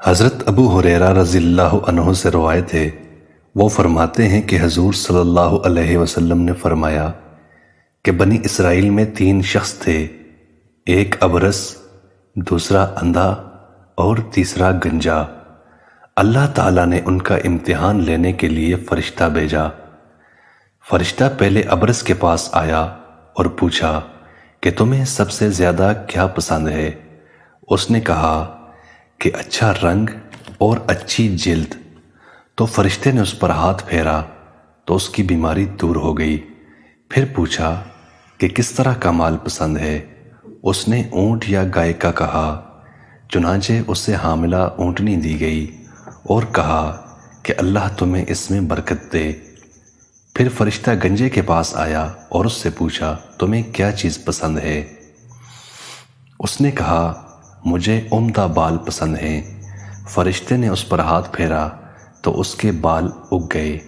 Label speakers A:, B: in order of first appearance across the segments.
A: حضرت ابو ہریرہ رضی اللہ عنہ سے روایت ہے، وہ فرماتے ہیں کہ حضور صلی اللہ علیہ وسلم نے فرمایا کہ بنی اسرائیل میں 3 شخص تھے، ایک ابرص، دوسرا اندھا اور تیسرا گنجا۔ اللہ تعالیٰ نے ان کا امتحان لینے کے لیے فرشتہ بھیجا۔ فرشتہ پہلے ابرص کے پاس آیا اور پوچھا کہ تمہیں سب سے زیادہ کیا پسند ہے؟ اس نے کہا کہ اچھا رنگ اور اچھی جلد۔ تو فرشتے نے اس پر ہاتھ پھیرا تو اس کی بیماری دور ہو گئی۔ پھر پوچھا کہ کس طرح کا مال پسند ہے؟ اس نے اونٹ یا گائے کا کہا، چنانچہ اسے حاملہ اونٹنی دی گئی اور کہا کہ اللہ تمہیں اس میں برکت دے۔ پھر فرشتہ گنجے کے پاس آیا اور اس سے پوچھا، تمہیں کیا چیز پسند ہے؟ اس نے کہا، مجھے عمدہ بال پسند ہیں۔ فرشتے نے اس پر ہاتھ پھیرا تو اس کے بال اگ گئے۔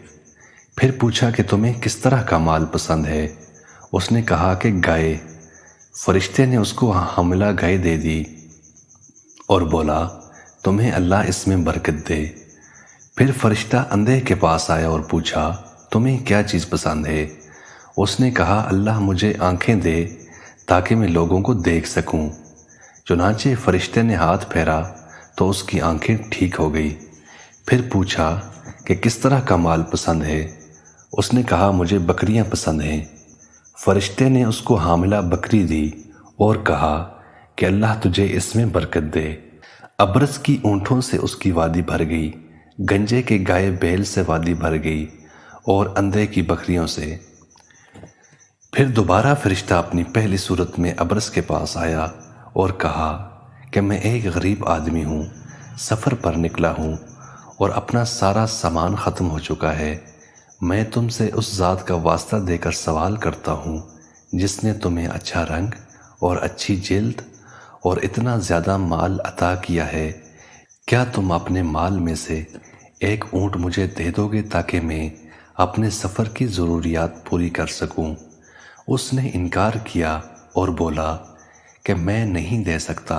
A: پھر پوچھا کہ تمہیں کس طرح کا مال پسند ہے؟ اس نے کہا کہ گائے۔ فرشتے نے اس کو حاملہ گائے دے دی اور بولا، تمہیں اللہ اس میں برکت دے۔ پھر فرشتہ اندھے کے پاس آیا اور پوچھا، تمہیں کیا چیز پسند ہے؟ اس نے کہا، اللہ مجھے آنکھیں دے تاکہ میں لوگوں کو دیکھ سکوں۔ چنانچہ فرشتے نے ہاتھ پھیرا تو اس کی آنکھیں ٹھیک ہو گئی۔ پھر پوچھا کہ کس طرح کا مال پسند ہے؟ اس نے کہا، مجھے بکریاں پسند ہیں۔ فرشتے نے اس کو حاملہ بکری دی اور کہا کہ اللہ تجھے اس میں برکت دے۔ ابرص کی اونٹوں سے اس کی وادی بھر گئی، گنجے کے گائے بیل سے وادی بھر گئی اور اندھے کی بکریوں سے۔ پھر دوبارہ فرشتہ اپنی پہلی صورت میں ابرص کے پاس آیا اور کہا کہ میں ایک غریب آدمی ہوں، سفر پر نکلا ہوں اور اپنا سارا سامان ختم ہو چکا ہے۔ میں تم سے اس ذات کا واسطہ دے کر سوال کرتا ہوں جس نے تمہیں اچھا رنگ اور اچھی جلد اور اتنا زیادہ مال عطا کیا ہے، کیا تم اپنے مال میں سے ایک اونٹ مجھے دے دو گے تاکہ میں اپنے سفر کی ضروریات پوری کر سکوں؟ اس نے انکار کیا اور بولا کہ میں نہیں دے سکتا۔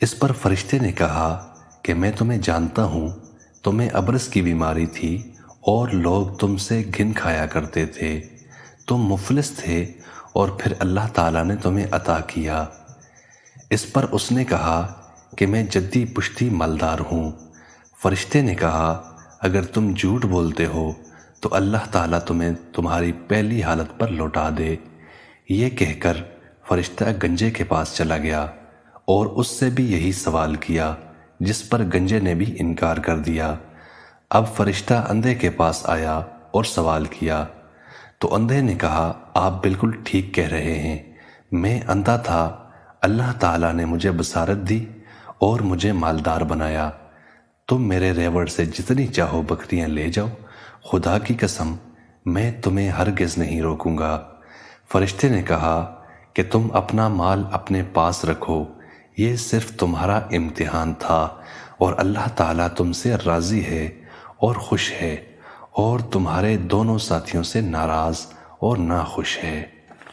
A: اس پر فرشتے نے کہا کہ میں تمہیں جانتا ہوں، تمہیں ابرص کی بیماری تھی اور لوگ تم سے گھن کھایا کرتے تھے، تم مفلس تھے اور پھر اللہ تعالیٰ نے تمہیں عطا کیا۔ اس پر اس نے کہا کہ میں جدی پشتی مالدار ہوں۔ فرشتے نے کہا، اگر تم جھوٹ بولتے ہو تو اللہ تعالیٰ تمہیں تمہاری پہلی حالت پر لوٹا دے۔ یہ کہہ کر فرشتہ گنجے کے پاس چلا گیا اور اس سے بھی یہی سوال کیا، جس پر گنجے نے بھی انکار کر دیا۔ اب فرشتہ اندھے کے پاس آیا اور سوال کیا تو اندھے نے کہا، آپ بالکل ٹھیک کہہ رہے ہیں، میں اندھا تھا، اللہ تعالیٰ نے مجھے بصارت دی اور مجھے مالدار بنایا۔ تم میرے ریوڑ سے جتنی چاہو بکریاں لے جاؤ، خدا کی قسم میں تمہیں ہرگز نہیں روکوں گا۔ فرشتے نے کہا کہ تم اپنا مال اپنے پاس رکھو، یہ صرف تمہارا امتحان تھا اور اللہ تعالیٰ تم سے راضی ہے اور خوش ہے، اور تمہارے دونوں ساتھیوں سے ناراض اور ناخوش ہے۔